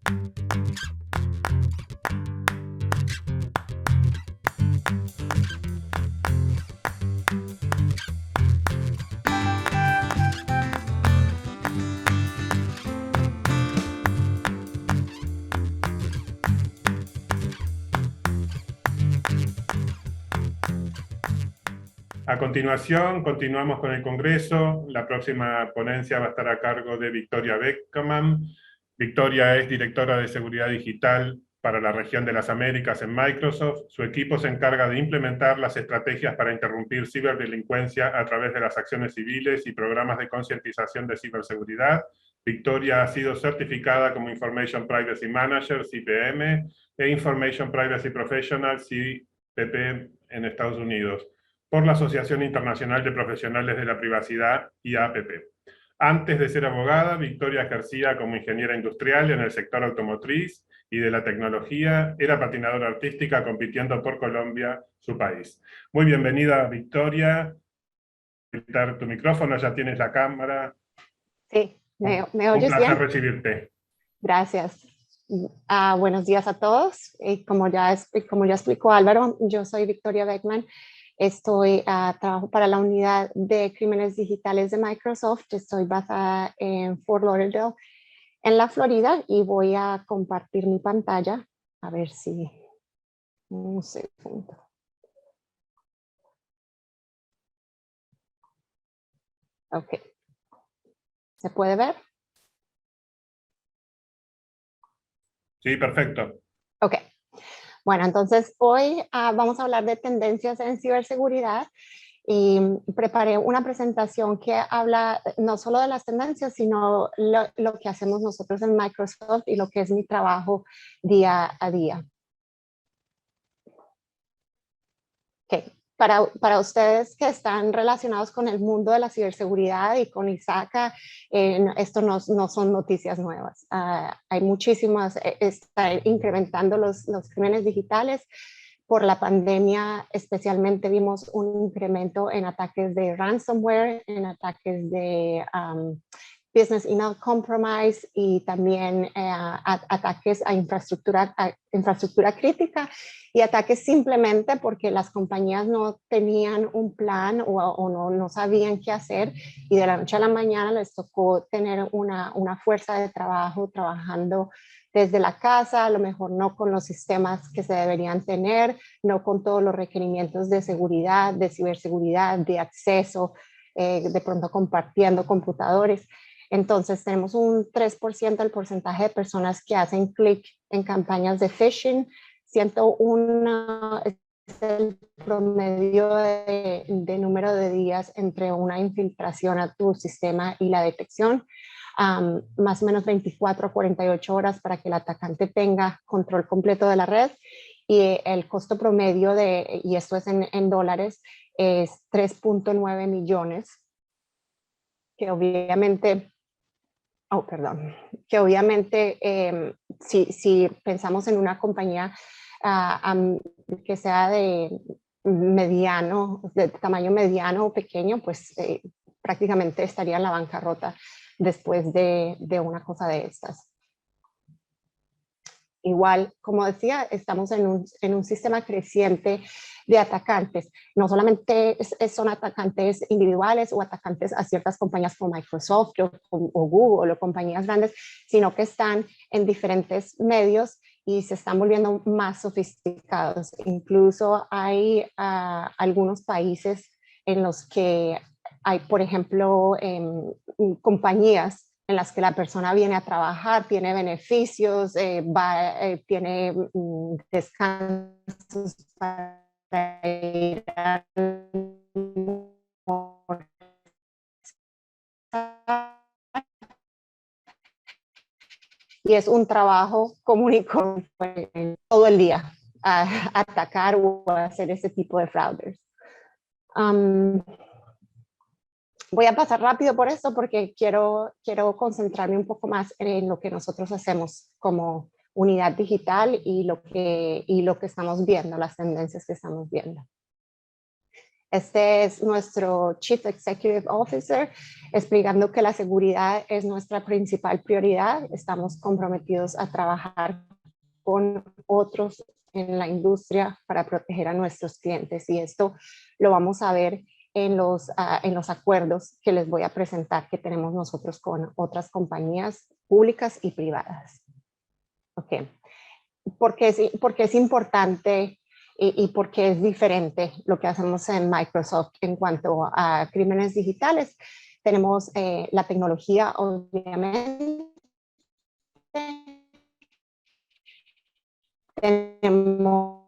A continuación, continuamos con el Congreso. La próxima ponencia va a estar a cargo de Victoria Beckman. Victoria es directora de Seguridad Digital para la región de las Américas en Microsoft. Su equipo se encarga de implementar las estrategias para interrumpir ciberdelincuencia a través de las acciones civiles y programas de concientización de ciberseguridad. Victoria ha sido certificada como Information Privacy Manager, CPM, e Information Privacy Professional, CPP, en Estados Unidos, por la Asociación Internacional de Profesionales de la Privacidad, IAPP. Antes de ser abogada, Victoria ejercía como ingeniera industrial en el sector automotriz y de la tecnología. Era patinadora artística compitiendo por Colombia, su país. Muy bienvenida, Victoria. Quitar tu micrófono, ya tienes la cámara. Sí, ¿me oyes Un placer bien? recibirte. Gracias. Buenos días a todos. Como ya explicó Álvaro, yo soy Victoria Beckman. Trabajo para la unidad de crímenes digitales de Microsoft. Estoy basada en Fort Lauderdale, en la Florida, y voy a compartir mi pantalla. A ver si... Un segundo. Ok. ¿Se puede ver? Sí, perfecto. Ok. Bueno, entonces hoy vamos a hablar de tendencias en ciberseguridad y preparé una presentación que habla no solo de las tendencias, sino lo que hacemos nosotros en Microsoft y lo que es mi trabajo día a día. Okay. Para ustedes que están relacionados con el mundo de la ciberseguridad y con ISACA, esto no son noticias nuevas. Hay muchísimas, está incrementando los crímenes digitales. Por la pandemia especialmente vimos un incremento en ataques de ransomware, en ataques de business email compromise y también ataques a infraestructura crítica, y ataques simplemente porque las compañías no tenían un plan o no sabían qué hacer, y de la noche a la mañana les tocó tener una fuerza de trabajo trabajando desde la casa, a lo mejor no con los sistemas que se deberían tener, no con todos los requerimientos de seguridad, de ciberseguridad, de acceso, de pronto compartiendo computadores. Entonces tenemos un 3% del porcentaje de personas que hacen clic en campañas de phishing. 101 es el promedio de número de días entre una infiltración a tu sistema y la detección. Más o menos 24 a 48 horas para que el atacante tenga control completo de la red, y el costo promedio y esto es en dólares, es 3.9 millones, que obviamente... que obviamente si pensamos en una compañía que sea de tamaño mediano o pequeño, pues prácticamente estaría en la bancarrota después de una cosa de estas. Igual, como decía, estamos en un sistema creciente de atacantes. No solamente son atacantes individuales o atacantes a ciertas compañías como Microsoft o Google o compañías grandes, sino que están en diferentes medios y se están volviendo más sofisticados. Incluso hay algunos países en los que hay, por ejemplo, compañías en las que la persona viene a trabajar, tiene beneficios, tiene descansos para ir a y es un trabajo común y corriente todo el día, a atacar o a hacer ese tipo de fraudes. Voy a pasar rápido por esto porque quiero concentrarme un poco más en lo que nosotros hacemos como unidad digital y lo que estamos viendo, las tendencias que estamos viendo. Este es nuestro Chief Executive Officer, explicando que la seguridad es nuestra principal prioridad. Estamos comprometidos a trabajar con otros en la industria para proteger a nuestros clientes, y esto lo vamos a ver en los acuerdos que les voy a presentar que tenemos nosotros con otras compañías públicas y privadas. Okay. Porque es importante y porque es diferente lo que hacemos en Microsoft en cuanto a crímenes digitales. Tenemos la tecnología, obviamente. Tenemos,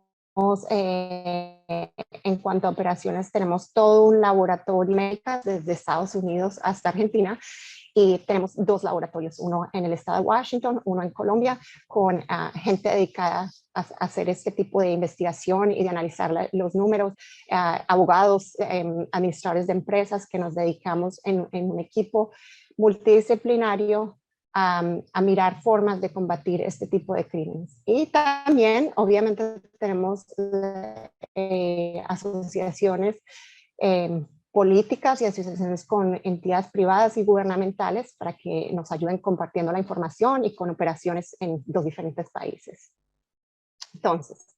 en cuanto a operaciones, tenemos todo un laboratorio médico desde Estados Unidos hasta Argentina. Y tenemos 2 laboratorios, uno en el estado de Washington, uno en Colombia, con gente dedicada a hacer este tipo de investigación y de analizar los números, abogados, administradores de empresas que nos dedicamos en un equipo multidisciplinario a mirar formas de combatir este tipo de crímenes. Y también, obviamente, tenemos asociaciones políticas y asociaciones con entidades privadas y gubernamentales para que nos ayuden compartiendo la información y con operaciones en 2 diferentes países. Entonces,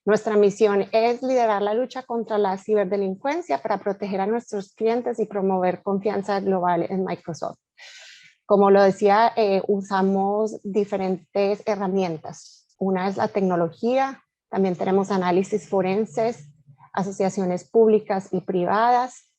nuestra misión es liderar la lucha contra la ciberdelincuencia para proteger a nuestros clientes y promover confianza global en Microsoft. Como lo decía, usamos diferentes herramientas. Una es la tecnología, también tenemos análisis forenses, asociaciones públicas y privadas,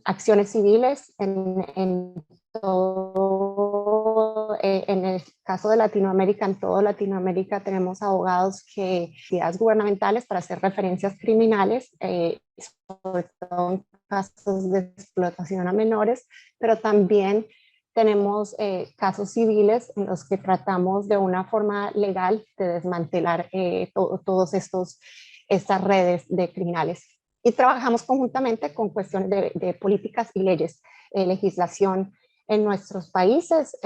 acciones civiles en todo, en el caso de Latinoamérica, en toda Latinoamérica tenemos abogados entidades gubernamentales para hacer referencias criminales, sobre todo en casos de explotación a menores, pero también tenemos casos civiles en los que tratamos de una forma legal de desmantelar todos estas redes de criminales. Y trabajamos conjuntamente con cuestiones de políticas y leyes, legislación en nuestros países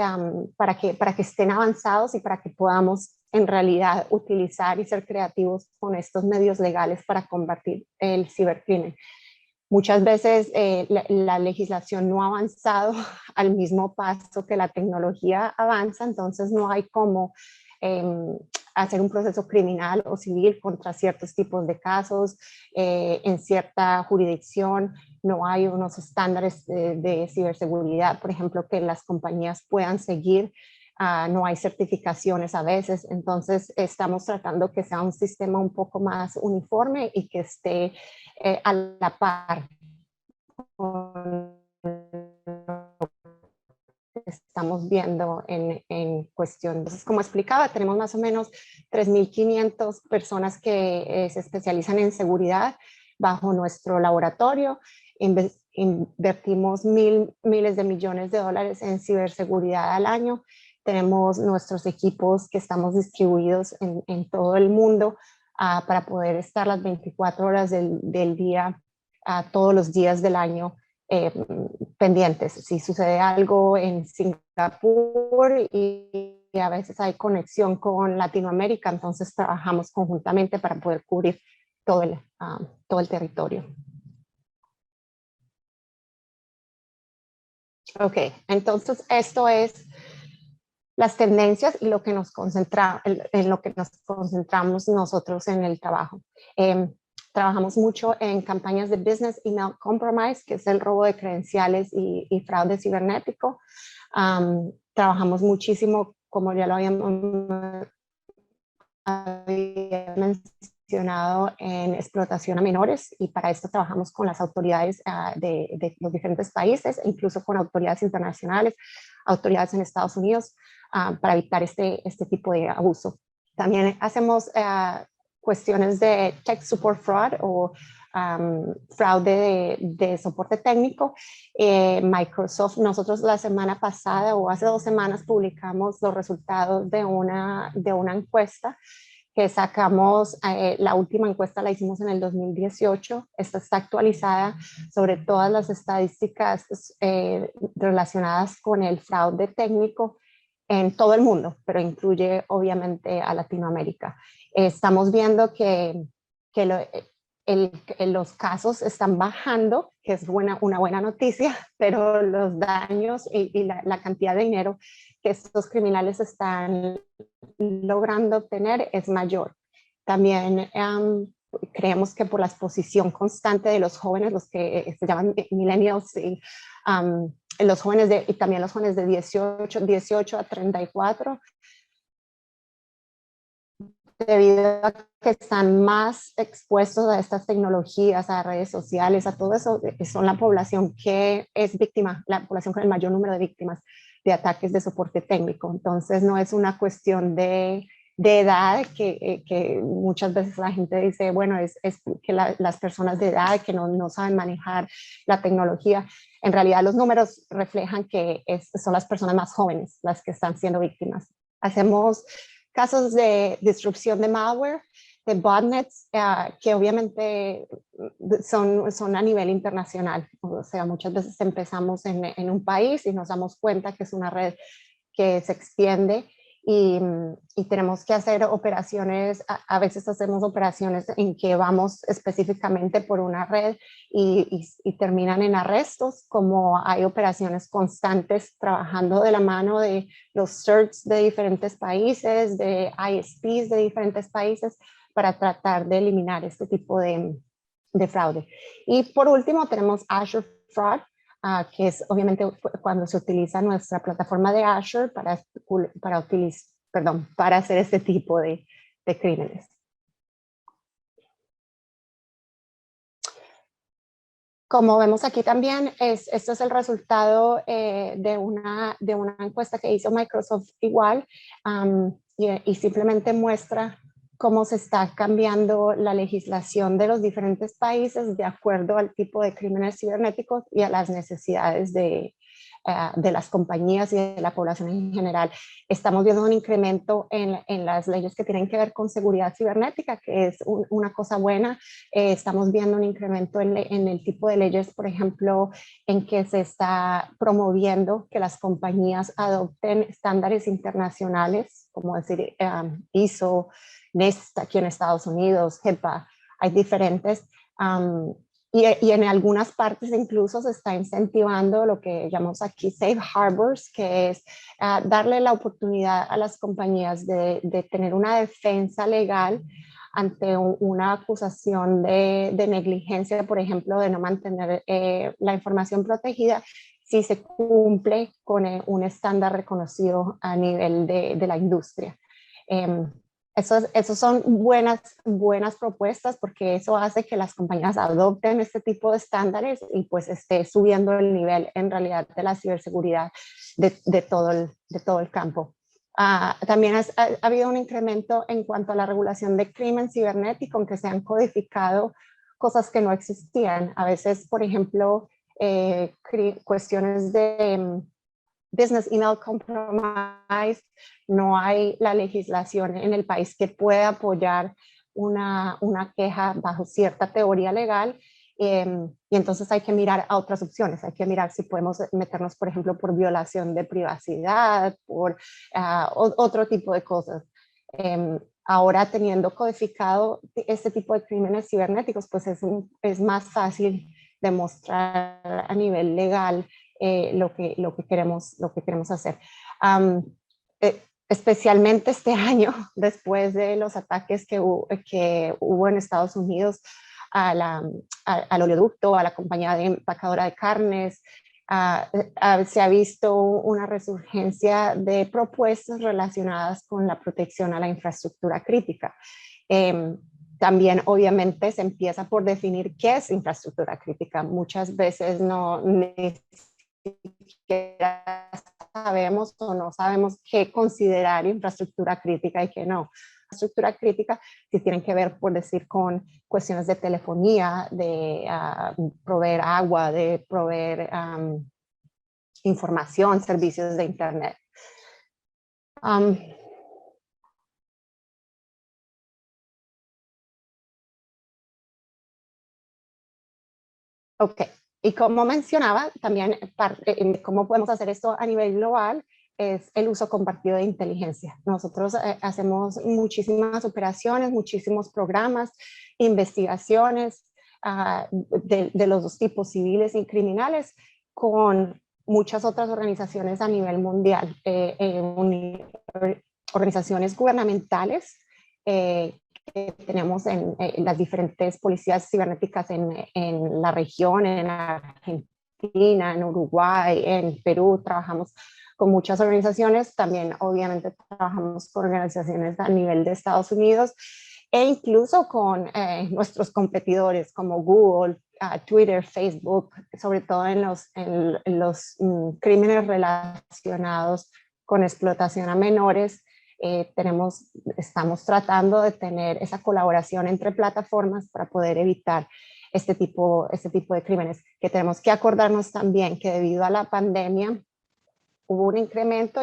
para que estén avanzados y para que podamos en realidad utilizar y ser creativos con estos medios legales para combatir el cibercrimen. Muchas veces la legislación no ha avanzado al mismo paso que la tecnología avanza, entonces no hay cómo hacer un proceso criminal o civil contra ciertos tipos de casos. En cierta jurisdicción no hay unos estándares de ciberseguridad, por ejemplo, que las compañías puedan seguir. No hay certificaciones a veces, entonces estamos tratando que sea un sistema un poco más uniforme y que esté a la par con lo que estamos viendo en cuestión. Entonces, como explicaba, tenemos más o menos 3.500 personas que se especializan en seguridad bajo nuestro laboratorio. Invertimos miles de millones de dólares en ciberseguridad al año. Tenemos nuestros equipos que estamos distribuidos en todo el mundo para poder estar las 24 horas del día, todos los días del año pendientes. Si sucede algo en Singapur y a veces hay conexión con Latinoamérica, entonces trabajamos conjuntamente para poder cubrir todo el territorio. Ok, entonces esto es las tendencias y lo que en lo que nos concentramos nosotros en el trabajo. Trabajamos mucho en campañas de Business Email Compromise, que es el robo de credenciales y fraude cibernético. Trabajamos muchísimo, como ya lo había mencionado, en explotación a menores, y para esto trabajamos con las autoridades de los diferentes países, e incluso con autoridades internacionales, autoridades en Estados Unidos, para evitar este tipo de abuso. También hacemos cuestiones de tech support fraud o fraude de soporte técnico. Microsoft, nosotros la semana pasada o hace 2 semanas publicamos los resultados de una encuesta que sacamos. La última encuesta la hicimos en el 2018, esta está actualizada sobre todas las estadísticas relacionadas con el fraude técnico en todo el mundo, pero incluye obviamente a Latinoamérica. Estamos viendo que los casos están bajando, que es una buena noticia, pero los daños y la cantidad de dinero que estos criminales están logrando obtener es mayor. También creemos que por la exposición constante de los jóvenes, los que se llaman millennials, y los jóvenes y también los jóvenes de 18 a 34, debido a que están más expuestos a estas tecnologías, a redes sociales, a todo eso, son la población que es víctima, la población con el mayor número de víctimas de ataques de soporte técnico. Entonces no es una cuestión de edad, que muchas veces la gente dice, bueno, es que las personas de edad que no saben manejar la tecnología. En realidad los números reflejan que son las personas más jóvenes las que están siendo víctimas. Hacemos casos de disrupción de malware, de botnets, que obviamente son a nivel internacional. O sea, muchas veces empezamos en un país y nos damos cuenta que es una red que se extiende y tenemos que hacer operaciones, a veces hacemos operaciones en que vamos específicamente por una red y terminan en arrestos, como hay operaciones constantes trabajando de la mano de los CERTs de diferentes países, de ISPs de diferentes países, para tratar de eliminar este tipo de fraude. Y por último tenemos Azure Fraud, que es obviamente cuando se utiliza nuestra plataforma de Azure para hacer este tipo de crímenes. Como vemos aquí también, esto es el resultado de una encuesta que hizo Microsoft igual, y simplemente muestra cómo se está cambiando la legislación de los diferentes países de acuerdo al tipo de crímenes cibernéticos y a las necesidades de las compañías y de la población en general. Estamos viendo un incremento en las leyes que tienen que ver con seguridad cibernética, que es una cosa buena. Estamos viendo un incremento en el tipo de leyes, por ejemplo, en que se está promoviendo que las compañías adopten estándares internacionales, como decir ISO, NIST aquí en Estados Unidos, HIPAA, hay diferentes. Y en algunas partes incluso se está incentivando lo que llamamos aquí safe harbors, que es darle la oportunidad a las compañías de tener una defensa legal ante una acusación de negligencia, por ejemplo, de no mantener la información protegida, si se cumple con un estándar reconocido a nivel de la industria. Esos son buenas propuestas, porque eso hace que las compañías adopten este tipo de estándares y pues esté subiendo el nivel en realidad de la ciberseguridad de todo el campo. También ha habido un incremento en cuanto a la regulación de crimen cibernético, aunque se han codificado cosas que no existían. A veces, por ejemplo, cuestiones de business email compromise, no hay la legislación en el país que pueda apoyar una queja bajo cierta teoría legal, y entonces hay que mirar a otras opciones, hay que mirar si podemos meternos, por ejemplo, por violación de privacidad, por otro tipo de cosas. Ahora, teniendo codificado este tipo de crímenes cibernéticos, pues es más fácil demostrar a nivel legal lo que queremos hacer. Especialmente este año, después de los ataques que hubo en Estados Unidos al oleoducto, a la compañía de empacadora de carnes, se ha visto una resurgencia de propuestas relacionadas con la protección a la infraestructura crítica. También obviamente se empieza por definir qué es infraestructura crítica. Muchas veces ni siquiera sabemos o no sabemos qué considerar infraestructura crítica y qué no. Infraestructura crítica si tienen que ver, por decir, con cuestiones de telefonía, de proveer agua, de proveer información, servicios de internet. Ok, y como mencionaba, también cómo podemos hacer esto a nivel global, es el uso compartido de inteligencia. Nosotros hacemos muchísimas operaciones, muchísimos programas, investigaciones de los dos tipos, civiles y criminales, con muchas otras organizaciones a nivel mundial, organizaciones gubernamentales que tenemos en las diferentes policías cibernéticas en la región, en Argentina, en Uruguay, en Perú. Trabajamos con muchas organizaciones, también obviamente trabajamos con organizaciones a nivel de Estados Unidos e incluso con nuestros competidores como Google, Twitter, Facebook, sobre todo en los crímenes relacionados con explotación a menores. Estamos tratando de tener esa colaboración entre plataformas para poder evitar este tipo de crímenes, que tenemos que acordarnos también que debido a la pandemia hubo un incremento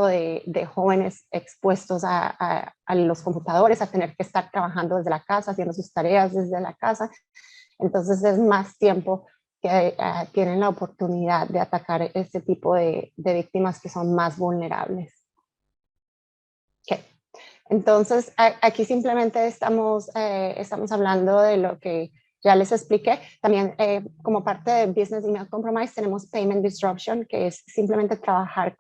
de jóvenes expuestos a los computadores, a tener que estar trabajando desde la casa, haciendo sus tareas desde la casa. Entonces es más tiempo que tienen la oportunidad de atacar este tipo de víctimas que son más vulnerables. Okay. Entonces aquí simplemente estamos hablando de lo que ya les expliqué. También como parte de Business Email Compromise tenemos Payment Disruption, que es simplemente trabajar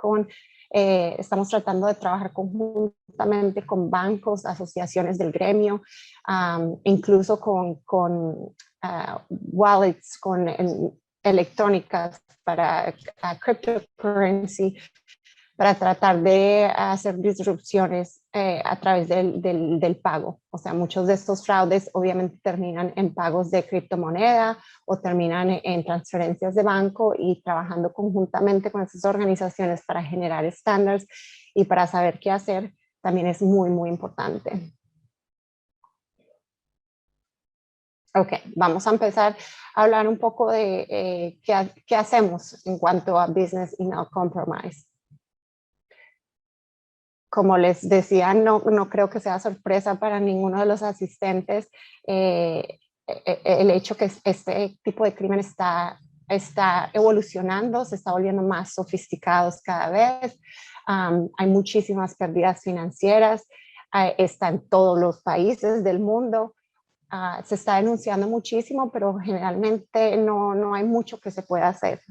estamos tratando de trabajar conjuntamente con bancos, asociaciones del gremio, incluso con wallets, con electrónicas para cryptocurrency, para tratar de hacer disrupciones a través del pago. O sea, muchos de estos fraudes obviamente terminan en pagos de criptomoneda o terminan en transferencias de banco, y trabajando conjuntamente con estas organizaciones para generar estándares y para saber qué hacer también es muy, muy importante. Ok, vamos a empezar a hablar un poco de qué hacemos en cuanto a Business Email Compromise. Como les decía, no creo que sea sorpresa para ninguno de los asistentes el hecho que este tipo de crimen está evolucionando, se está volviendo más sofisticados cada vez. Hay muchísimas pérdidas financieras, está en todos los países del mundo. Se está denunciando muchísimo, pero generalmente no hay mucho que se pueda hacer.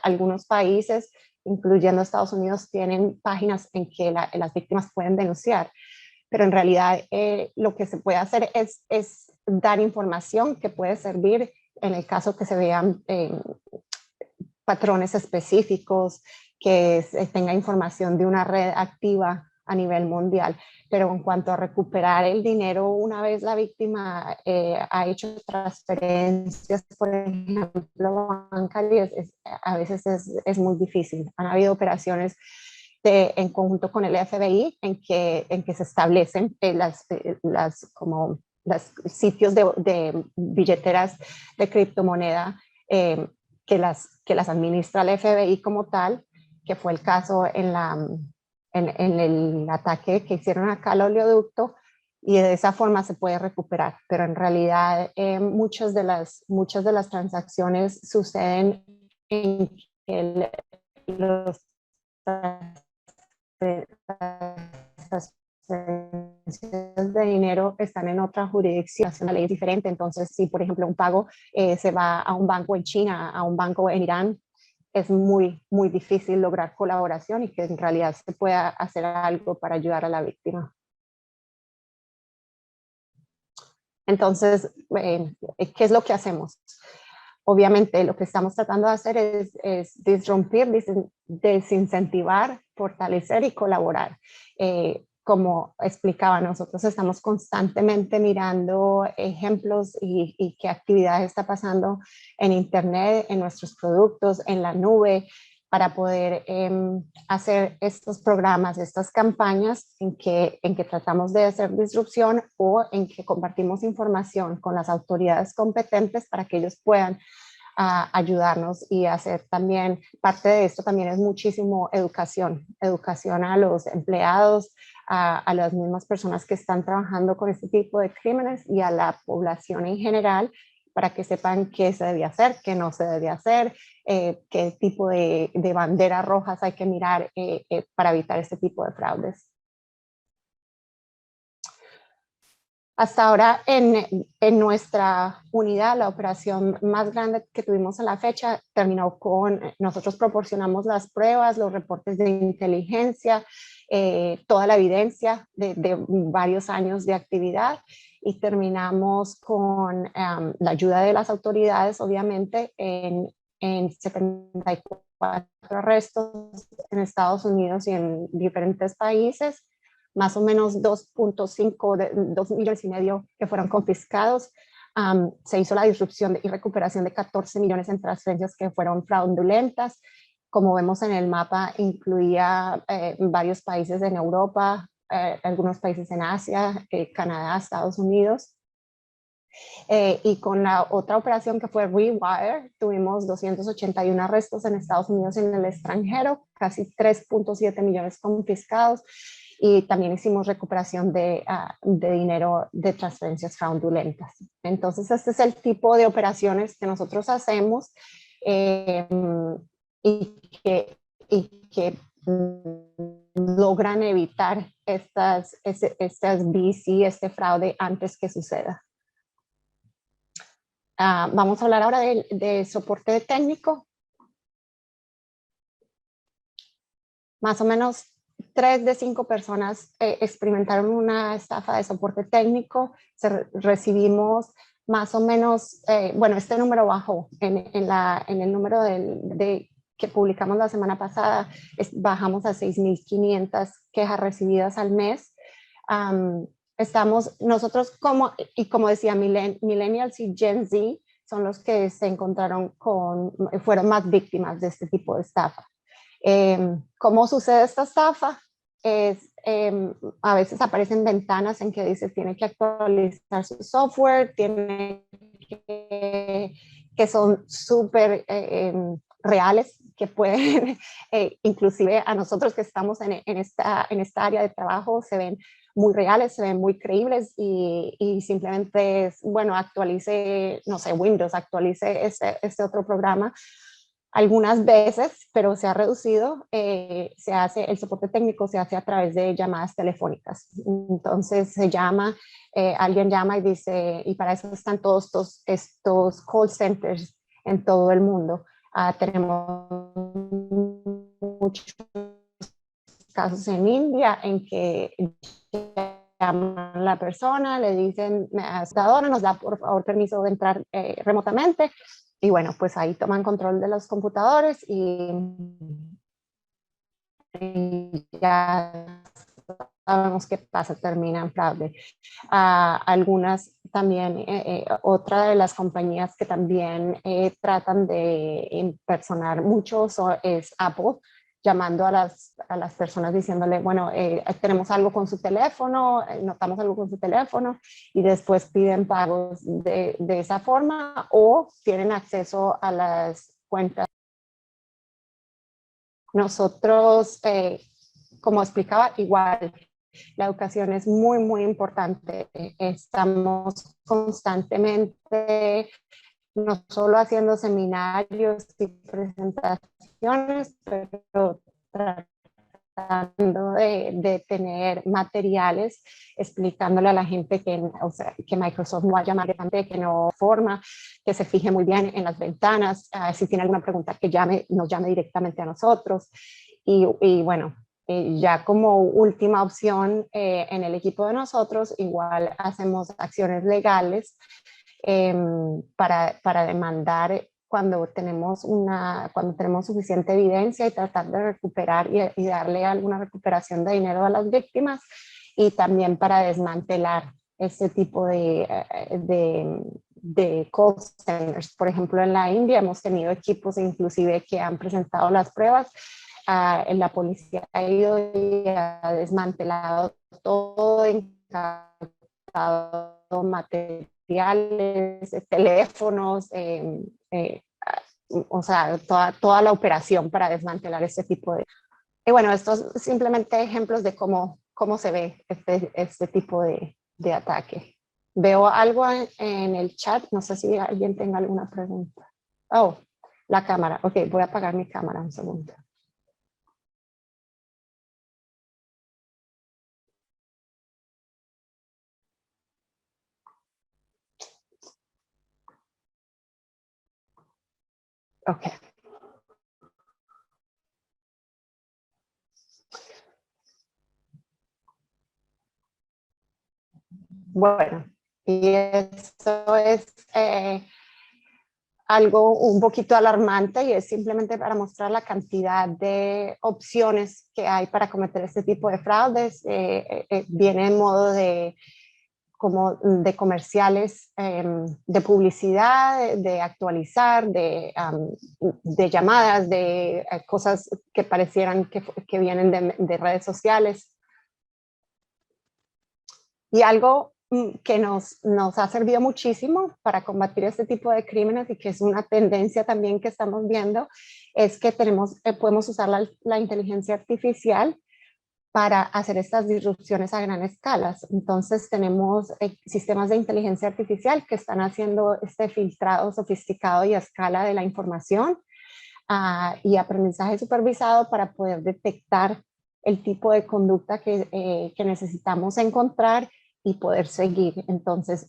Algunos países, incluyendo Estados Unidos, tienen páginas en que las víctimas pueden denunciar, pero en realidad lo que se puede hacer es dar información que puede servir en el caso que se vean patrones específicos, que tenga información de una red activa a nivel mundial. Pero en cuanto a recuperar el dinero una vez la víctima ha hecho transferencias, por ejemplo, bancarias, a veces es muy difícil. Han habido operaciones en conjunto con el FBI en que se establecen los sitios de billeteras de criptomoneda que las administra el FBI como tal, que fue el caso en el ataque que hicieron acá al oleoducto, y de esa forma se puede recuperar. Pero en realidad muchas de las transacciones suceden en que los de dinero están en otra jurisdicción, la ley es diferente. Entonces, si por ejemplo un pago se va a un banco en China, a un banco en Irán, es muy, muy difícil lograr colaboración y que en realidad se pueda hacer algo para ayudar a la víctima. Entonces, ¿qué es lo que hacemos? Obviamente lo que estamos tratando de hacer es disrumpir, desincentivar, fortalecer y colaborar. Como explicaba, nosotros estamos constantemente mirando ejemplos y qué actividades está pasando en Internet, en nuestros productos, en la nube, para poder hacer estos programas, estas campañas en que tratamos de hacer disrupción o en que compartimos información con las autoridades competentes para que ellos puedan ayudarnos y hacer también, parte de esto también es muchísimo educación a los empleados, a las mismas personas que están trabajando con este tipo de crímenes y a la población en general, para que sepan qué se debía hacer, qué no se debía hacer, qué tipo de banderas rojas hay que mirar para evitar este tipo de fraudes. Hasta ahora en nuestra unidad, la operación más grande que tuvimos a la fecha terminó con, nosotros proporcionamos las pruebas, los reportes de inteligencia, toda la evidencia de varios años de actividad y terminamos con la ayuda de las autoridades, obviamente, en 74 arrestos en Estados Unidos y en diferentes países, más o menos 2.5, 2 millones y medio que fueron confiscados. Se hizo la disrupción y recuperación de 14 millones en transferencias que fueron fraudulentas. Como vemos en el mapa, incluía varios países en Europa, algunos países en Asia, Canadá, Estados Unidos. Y con la otra operación que fue Rewire, tuvimos 281 arrestos en Estados Unidos y en el extranjero, casi 3.7 millones confiscados. Y también hicimos recuperación de dinero de transferencias fraudulentas. Entonces, este es el tipo de operaciones que nosotros hacemos y que logran evitar estas VC, este fraude antes que suceda. Vamos a hablar ahora de soporte técnico. Más o menos 3 de 5 personas experimentaron una estafa de soporte técnico. Recibimos más o menos, bueno, este número bajó en el número que publicamos la semana pasada, bajamos a 6.500 quejas recibidas al mes. Estamos nosotros como decía, Millennials y Gen Z son los que se encontraron fueron más víctimas de este tipo de estafa. ¿Cómo sucede esta estafa? A veces aparecen ventanas en que dice tiene que actualizar su software, que son súper reales, que pueden, inclusive a nosotros que estamos en esta área de trabajo, se ven muy reales, se ven muy creíbles y simplemente es, bueno, actualice, no sé, Windows, actualice este otro programa. Algunas veces, pero se ha reducido, el soporte técnico se hace a través de llamadas telefónicas. Entonces alguien llama y dice, y para eso están todos estos call centers en todo el mundo. Tenemos muchos casos en India en que llaman a la persona, le dicen, nos da por favor permiso de entrar remotamente. Y bueno, pues ahí toman control de los computadores y ya sabemos qué pasa, termina en fraude. Algunas también, otra de las compañías que también tratan de impersonar mucho es Apple, llamando a las personas diciéndole, bueno, tenemos algo con su teléfono, notamos algo con su teléfono, y después piden pagos de esa forma o tienen acceso a las cuentas. Nosotros, como explicaba, igual, la educación es muy, muy importante. Estamos constantemente no solo haciendo seminarios y presentaciones, pero tratando de tener materiales explicándole a la gente que Microsoft no va a llamar, que no forma, que se fije muy bien en las ventanas, si tiene alguna pregunta que nos llame directamente a nosotros. Y bueno, ya como última opción en el equipo de nosotros, igual hacemos acciones legales para demandar cuando tenemos suficiente evidencia y tratar de recuperar y darle alguna recuperación de dinero a las víctimas, y también para desmantelar este tipo de call centers. Por ejemplo, en la India hemos tenido equipos inclusive que han presentado las pruebas. La policía ha ido y ha desmantelado todo, encargado materiales, teléfonos, o sea, toda la operación para desmantelar este tipo de... Y bueno, estos simplemente ejemplos de cómo se ve este tipo de ataque. Veo algo en el chat, no sé si alguien tenga alguna pregunta. Oh, la cámara. Ok, voy a apagar mi cámara un segundo. Ok. Bueno, y esto es algo un poquito alarmante y es simplemente para mostrar la cantidad de opciones que hay para cometer este tipo de fraudes. Viene en modo de como de comerciales, de publicidad, de actualizar, de llamadas, de cosas que parecieran que vienen de redes sociales. Y algo que nos ha servido muchísimo para combatir este tipo de crímenes y que es una tendencia también que estamos viendo, es que podemos usar la inteligencia artificial para hacer estas disrupciones a gran escala. Entonces tenemos sistemas de inteligencia artificial que están haciendo este filtrado sofisticado y a escala de la información y aprendizaje supervisado para poder detectar el tipo de conducta que necesitamos encontrar y poder seguir. Entonces,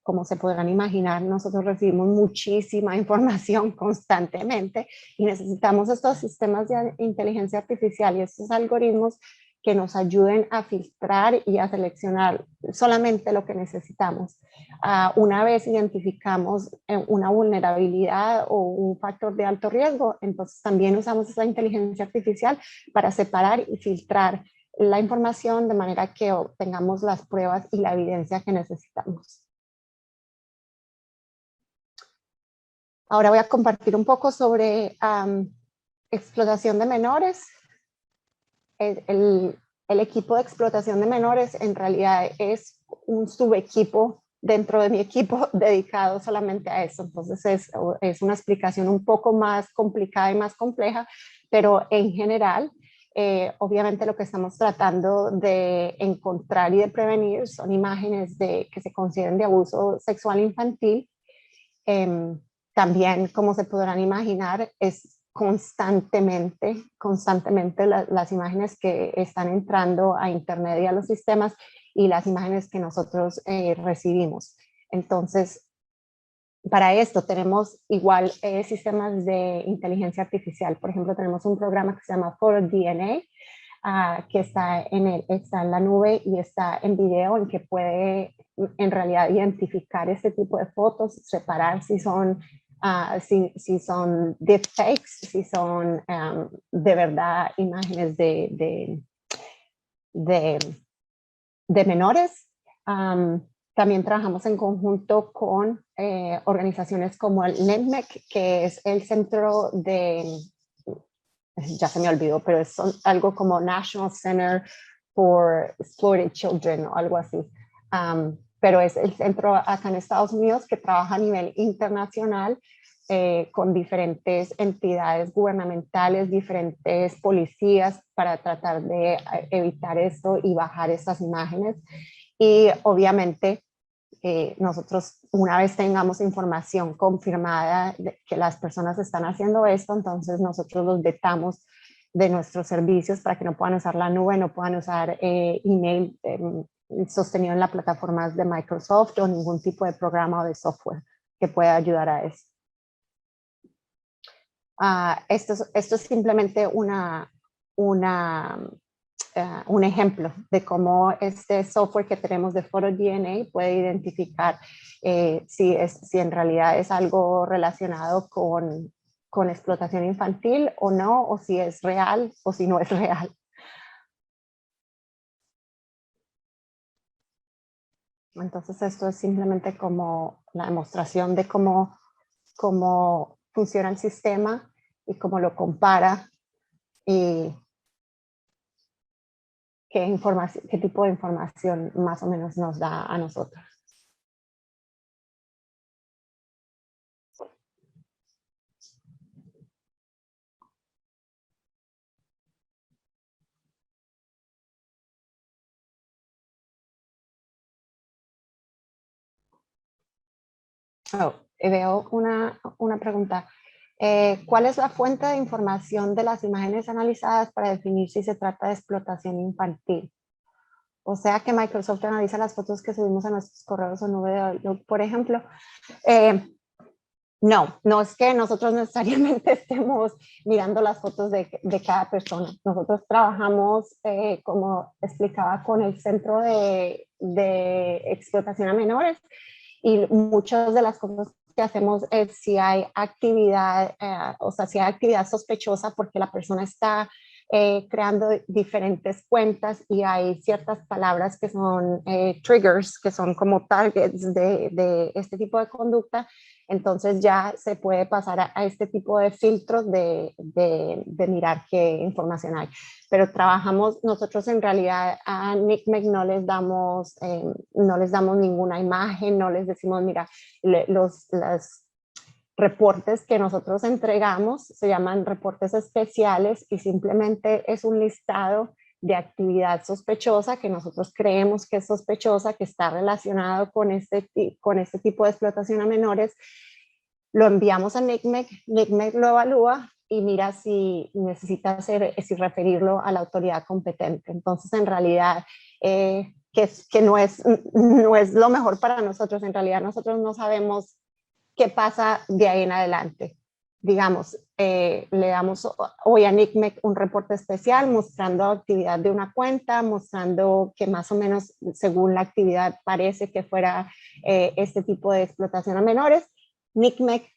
como se podrán imaginar, nosotros recibimos muchísima información constantemente y necesitamos estos sistemas de inteligencia artificial y estos algoritmos que nos ayuden a filtrar y a seleccionar solamente lo que necesitamos. Una vez identificamos una vulnerabilidad o un factor de alto riesgo, entonces también usamos esa inteligencia artificial para separar y filtrar la información de manera que obtengamos las pruebas y la evidencia que necesitamos. Ahora voy a compartir un poco sobre explotación de menores. El equipo de explotación de menores en realidad es un subequipo dentro de mi equipo dedicado solamente a eso. Entonces es una explicación un poco más complicada y más compleja, pero en general, obviamente lo que estamos tratando de encontrar y de prevenir son imágenes que se consideren de abuso sexual infantil. También, como se podrán imaginar, es constantemente las imágenes que están entrando a Internet y a los sistemas y las imágenes que nosotros recibimos. Entonces, para esto tenemos igual sistemas de inteligencia artificial. Por ejemplo, tenemos un programa que se llama 4DNA, que está en la nube y está en video, en que puede en realidad identificar este tipo de fotos, separar si son deepfakes, si son de verdad imágenes de, de menores. También trabajamos en conjunto con organizaciones como el NEMEC, que es el centro ya se me olvidó, pero es algo como National Center for Exploited Children o algo así. Pero es el centro acá en Estados Unidos que trabaja a nivel internacional con diferentes entidades gubernamentales, diferentes policías para tratar de evitar esto y bajar estas imágenes. Y obviamente nosotros una vez tengamos información confirmada de que las personas están haciendo esto, entonces nosotros los vetamos de nuestros servicios para que no puedan usar la nube, no puedan usar email sostenido en las plataformas de Microsoft o ningún tipo de programa o de software que pueda ayudar a eso. Esto es simplemente un ejemplo de cómo este software que tenemos de 4DNA puede identificar si en realidad es algo relacionado con explotación infantil o no, o si es real o si no es real. Entonces esto es simplemente como la demostración de cómo funciona el sistema y cómo lo compara y qué tipo de información más o menos nos da a nosotros. Oh, veo una pregunta. ¿Cuál es la fuente de información de las imágenes analizadas para definir si se trata de explotación infantil? O sea que Microsoft analiza las fotos que subimos a nuestros correos o nube de Outlook, por ejemplo. No, no es que nosotros necesariamente estemos mirando las fotos de cada persona. Nosotros trabajamos, como explicaba, con el Centro de Explotación a Menores, y muchas de las cosas que hacemos es si hay actividad, o sea, si hay actividad sospechosa porque la persona está creando diferentes cuentas y hay ciertas palabras que son triggers, que son como targets de este tipo de conducta. Entonces ya se puede pasar a este tipo de filtros de mirar qué información hay. Pero trabajamos, nosotros en realidad a NCMEC no les damos ninguna imagen, no les decimos, mira, los reportes que nosotros entregamos se llaman reportes especiales y simplemente es un listado de actividad sospechosa que nosotros creemos que es sospechosa, que está relacionado con este tipo de explotación a menores. Lo enviamos a NCMEC, NCMEC lo evalúa y mira si necesita si referirlo a la autoridad competente. Entonces, en realidad, que no es lo mejor para nosotros. En realidad, nosotros no sabemos qué pasa de ahí en adelante. Digamos, le damos hoy a NCMEC un reporte especial mostrando actividad de una cuenta, mostrando que más o menos según la actividad parece que fuera este tipo de explotación a menores. NCMEC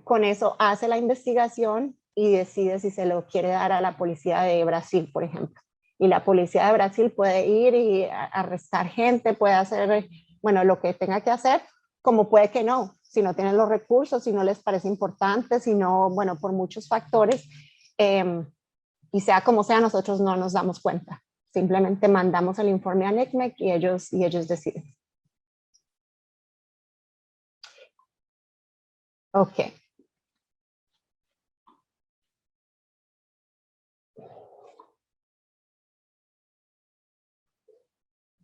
con eso hace la investigación y decide si se lo quiere dar a la policía de Brasil, por ejemplo. Y la policía de Brasil puede ir y arrestar gente, puede hacer, bueno, lo que tenga que hacer, como puede que no, si no tienen los recursos, si no les parece importante, si no, bueno, por muchos factores. Y sea como sea, nosotros no nos damos cuenta. Simplemente mandamos el informe a NCMEC y ellos deciden. Ok.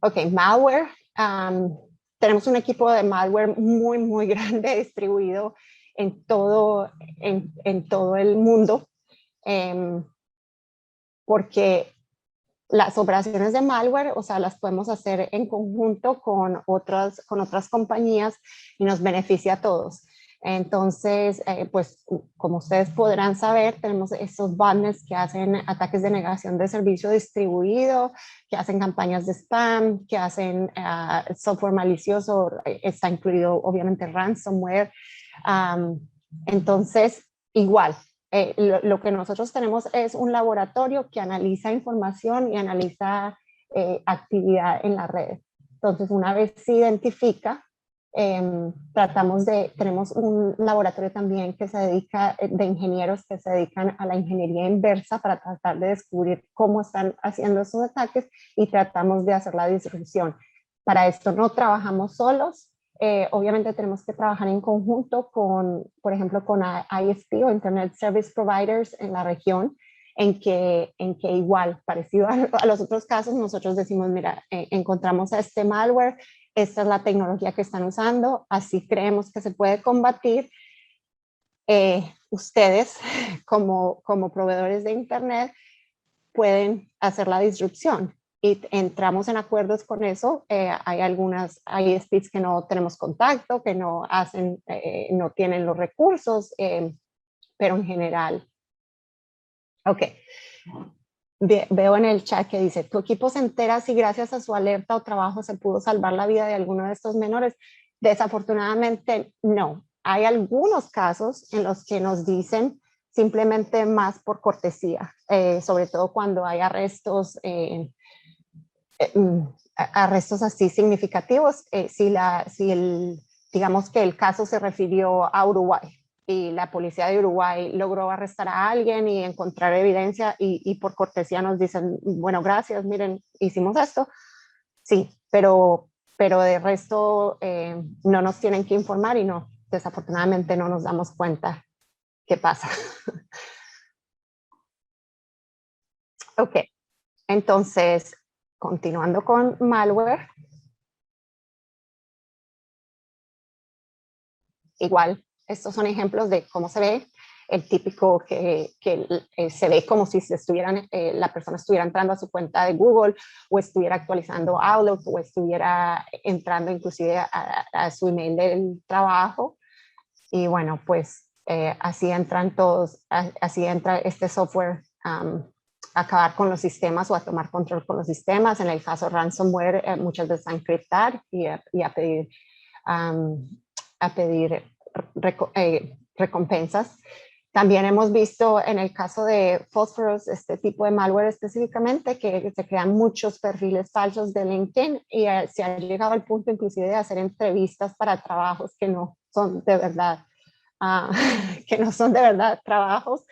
Ok, malware. Tenemos un equipo de malware muy, muy grande distribuido en todo el mundo, porque las operaciones de malware, o sea, las podemos hacer en conjunto con otras compañías y nos beneficia a todos. Entonces, pues como ustedes podrán saber, tenemos estos botnets que hacen ataques de negación de servicio distribuido, que hacen campañas de spam, que hacen software malicioso, está incluido obviamente ransomware. Entonces, igual, lo que nosotros tenemos es un laboratorio que analiza información y analiza actividad en la red. Entonces, una vez se identifica, tenemos un laboratorio también que se dedica, de ingenieros que se dedican a la ingeniería inversa para tratar de descubrir cómo están haciendo esos ataques y tratamos de hacer la disrupción. Para esto no trabajamos solos, obviamente tenemos que trabajar en conjunto con, por ejemplo, con ISP o Internet Service Providers en la región, en que igual, parecido a los otros casos, nosotros decimos, mira, encontramos a este malware, esta es la tecnología que están usando, así creemos que se puede combatir. Ustedes, como proveedores de Internet, pueden hacer la disrupción y entramos en acuerdos con eso. Hay algunas ISPs que no tenemos contacto, que no hacen, no tienen los recursos, pero en general. Ok. Veo en el chat que dice, tu equipo se entera si gracias a su alerta o trabajo se pudo salvar la vida de alguno de estos menores. Desafortunadamente, no. Hay algunos casos en los que nos dicen simplemente más por cortesía, sobre todo cuando hay arrestos, arrestos así significativos, digamos que el caso se refirió a Uruguay y la policía de Uruguay logró arrestar a alguien y encontrar evidencia y por cortesía nos dicen, bueno, gracias, miren, hicimos esto. Sí, pero de resto no nos tienen que informar y no, desafortunadamente no nos damos cuenta qué pasa. Ok, entonces, continuando con malware. igual, estos son ejemplos de cómo se ve. El típico que se ve como si la persona estuviera entrando a su cuenta de Google o estuviera actualizando Outlook o estuviera entrando inclusive a su email del trabajo. Y bueno, pues así entran todos, así entra este software a acabar con los sistemas o a tomar control con los sistemas. En el caso ransomware, muchas veces a encriptar y a pedir recompensas. También hemos visto en el caso de Phosphorus, este tipo de malware específicamente, que se crean muchos perfiles falsos de LinkedIn y se ha llegado al punto inclusive de hacer entrevistas para trabajos que no son de verdad, que no son de verdad trabajos.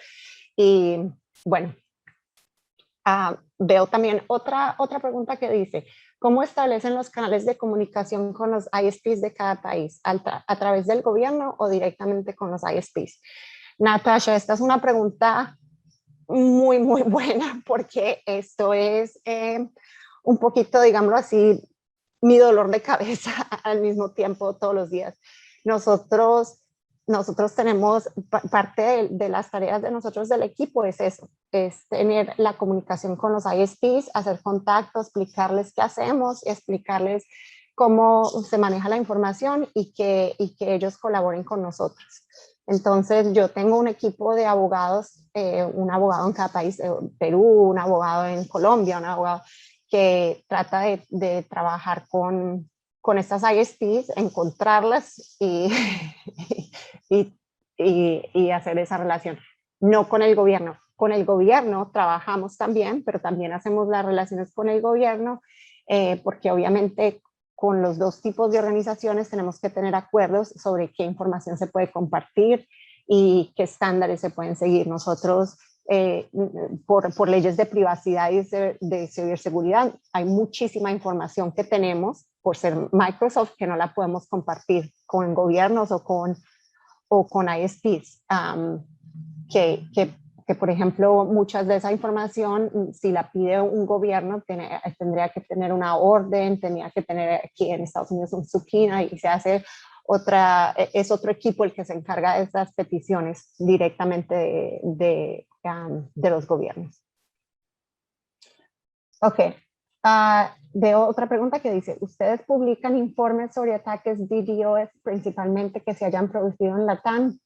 Y bueno, veo también otra pregunta que dice, ¿cómo establecen los canales de comunicación con los ISPs de cada país? ¿A través del gobierno o directamente con los ISPs? Natasha, esta es una pregunta muy, muy buena porque esto es un poquito, digámoslo así, mi dolor de cabeza al mismo tiempo todos los días. Nosotros tenemos, parte de las tareas de nosotros del equipo es eso, es tener la comunicación con los ISPs, hacer contactos, explicarles qué hacemos, explicarles cómo se maneja la información y que ellos colaboren con nosotros. Entonces, yo tengo un equipo de abogados, un abogado en cada país, Perú, un abogado en Colombia, un abogado que trata de trabajar con estas ISPs, encontrarlas y hacer esa relación. No con el gobierno. Con el gobierno trabajamos también, pero también hacemos las relaciones con el gobierno, porque obviamente con los dos tipos de organizaciones tenemos que tener acuerdos sobre qué información se puede compartir y qué estándares se pueden seguir. Nosotros, por leyes de privacidad y de ciberseguridad, hay muchísima información que tenemos por ser Microsoft que no la podemos compartir con gobiernos o con ISPs, que por ejemplo, muchas de esa información, si la pide un gobierno, tendría que tener una orden, tenía que tener aquí en Estados Unidos un subpoena y se hace es otro equipo el que se encarga de esas peticiones directamente de los gobiernos. Ok. Veo otra pregunta que dice, ¿ustedes publican informes sobre ataques DDoS principalmente que se hayan producido en LATAM?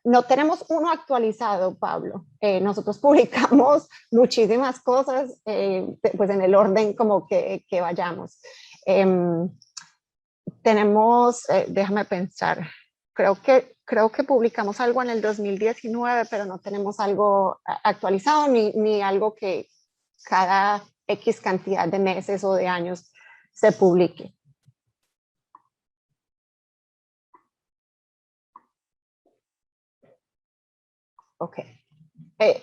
No tenemos uno actualizado, Pablo. Nosotros publicamos muchísimas cosas, pues en el orden como que vayamos. Tenemos, déjame pensar, creo que publicamos algo en el 2019, pero no tenemos algo actualizado ni algo que cada X cantidad de meses o de años se publique. Ok.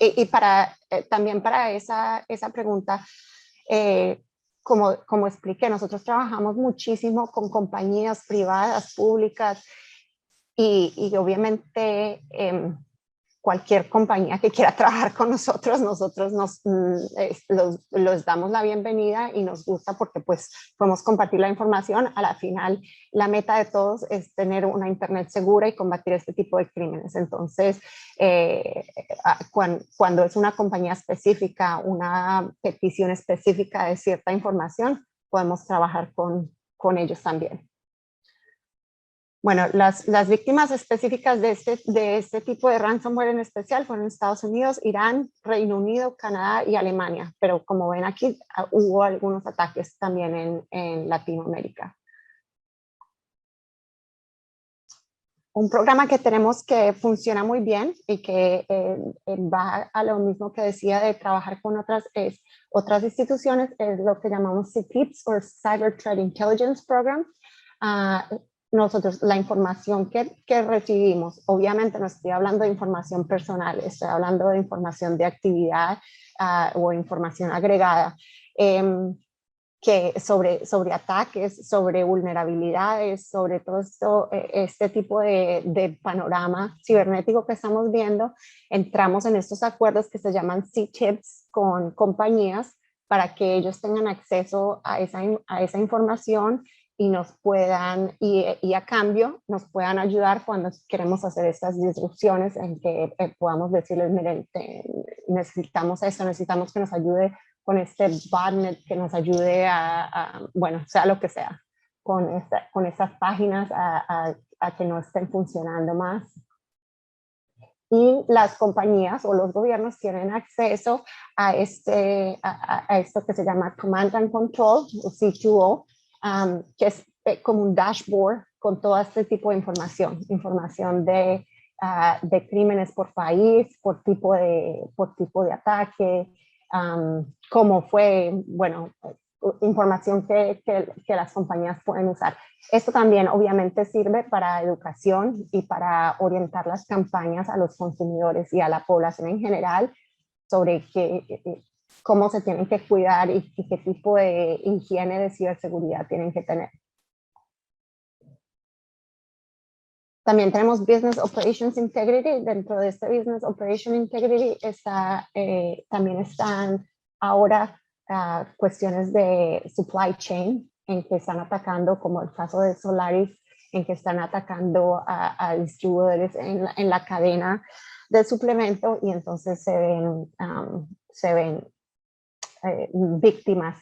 Y también para esa pregunta, como expliqué, nosotros trabajamos muchísimo con compañías privadas, públicas, y obviamente cualquier compañía que quiera trabajar con nosotros los damos la bienvenida y nos gusta porque pues podemos compartir la información. A la final, la meta de todos es tener una internet segura y combatir este tipo de crímenes. Entonces, cuando es una compañía específica, una petición específica de cierta información, podemos trabajar con ellos también. Bueno, las víctimas específicas de este tipo de ransomware en especial fueron Estados Unidos, Irán, Reino Unido, Canadá y Alemania, pero como ven aquí, hubo algunos ataques también en Latinoamérica. Un programa que tenemos que funciona muy bien y que va a lo mismo que decía de trabajar con otras instituciones es lo que llamamos CTIPS o Cyber Threat Intelligence Program. Nosotros, la información que recibimos, obviamente no estoy hablando de información personal, estoy hablando de información de actividad o información agregada, que sobre ataques, sobre vulnerabilidades, sobre todo este tipo de panorama cibernético que estamos viendo. Entramos en estos acuerdos que se llaman CTIPS con compañías para que ellos tengan acceso a esa información y nos puedan, y a cambio nos puedan ayudar cuando queremos hacer estas disrupciones en que podamos decirles, miren, necesitamos esto, necesitamos que nos ayude con este botnet, que nos ayude bueno, sea lo que sea, con estas páginas a que no estén funcionando más. Y las compañías o los gobiernos tienen acceso a esto que se llama Command and Control, o C2O, que es como un dashboard con todo este tipo de información de crímenes por país, por tipo de ataque, cómo fue, bueno, información que las compañías pueden usar. Esto también obviamente sirve para educación y para orientar las campañas a los consumidores y a la población en general sobre cómo se tienen que cuidar y qué tipo de higiene de ciberseguridad tienen que tener. También tenemos Business Operations Integrity. Dentro de este Business Operation Integrity también están ahora cuestiones de supply chain en que están atacando, como el caso de Solaris, en que están atacando a distribuidores en la cadena de suplemento, y entonces se ven víctimas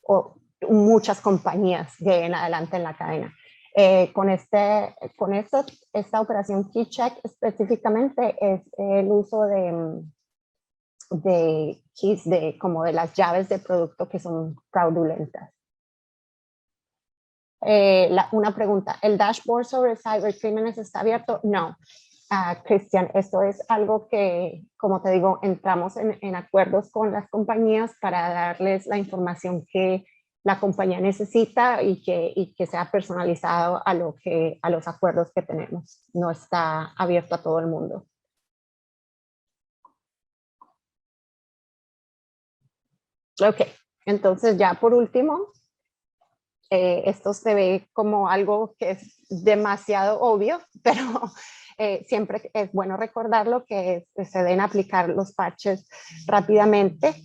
o muchas compañías de en adelante en la cadena. Con esta operación KeyCheck específicamente es el uso de keys, como de las llaves de producto que son fraudulentas. Una pregunta, ¿el dashboard sobre cibercrímenes está abierto? No. Cristian, esto es algo que, como te digo, entramos en acuerdos con las compañías para darles la información que la compañía necesita y que sea personalizado a los acuerdos que tenemos. No está abierto a todo el mundo. Ok, entonces ya por último, esto se ve como algo que es demasiado obvio, pero siempre es bueno recordarlo, que se deben aplicar los parches rápidamente,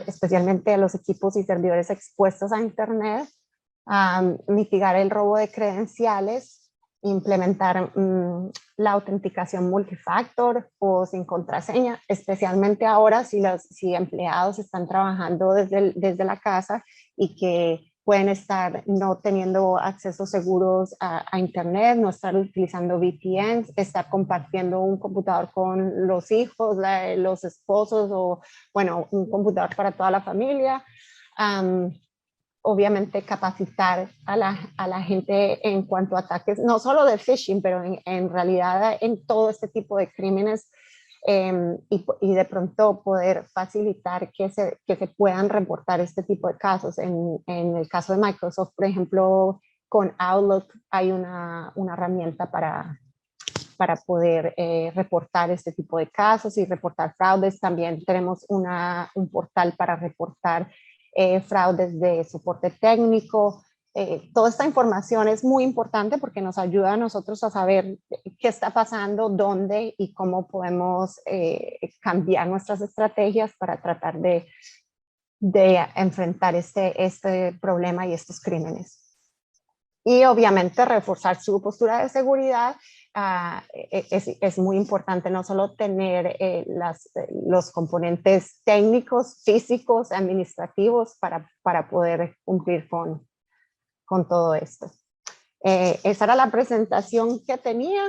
especialmente a los equipos y servidores expuestos a Internet, mitigar el robo de credenciales, implementar la autenticación multifactor o sin contraseña, especialmente ahora si empleados están trabajando desde la casa y que pueden estar no teniendo accesos seguros a Internet, no estar utilizando VPNs, estar compartiendo un computador con los hijos, los esposos, o bueno, un computador para toda la familia. Obviamente capacitar a la gente en cuanto a ataques, no solo de phishing, pero en realidad en todo este tipo de crímenes, y de pronto poder facilitar que se puedan reportar este tipo de casos. En el caso de Microsoft, por ejemplo, con Outlook hay una herramienta para poder reportar este tipo de casos y reportar fraudes. También tenemos un portal para reportar fraudes de soporte técnico. Toda esta información es muy importante porque nos ayuda a nosotros a saber qué está pasando, dónde y cómo podemos cambiar nuestras estrategias para tratar de enfrentar este problema y estos crímenes. Y obviamente reforzar su postura de seguridad. Es muy importante no solo tener los componentes técnicos, físicos, administrativos para poder cumplir con todo esto. Esa era la presentación que tenía.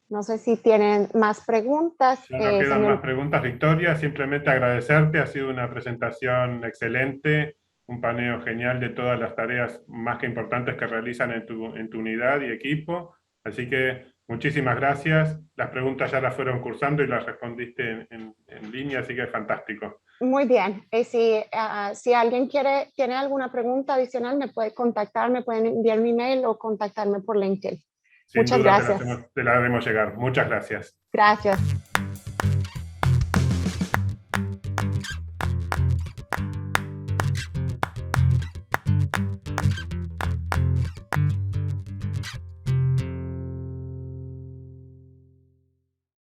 No sé si tienen más preguntas. No quedan más preguntas, Victoria. Simplemente agradecerte. Ha sido una presentación excelente, un paneo genial de todas las tareas más que importantes que realizan en tu unidad y equipo. Así que muchísimas gracias. Las preguntas ya las fueron cursando y las respondiste en línea, así que es fantástico. Muy bien. Si alguien tiene alguna pregunta adicional, me puede contactar, me pueden enviar mi email o contactarme por LinkedIn. Sin Muchas duda gracias. te la haremos llegar. Muchas gracias. Gracias.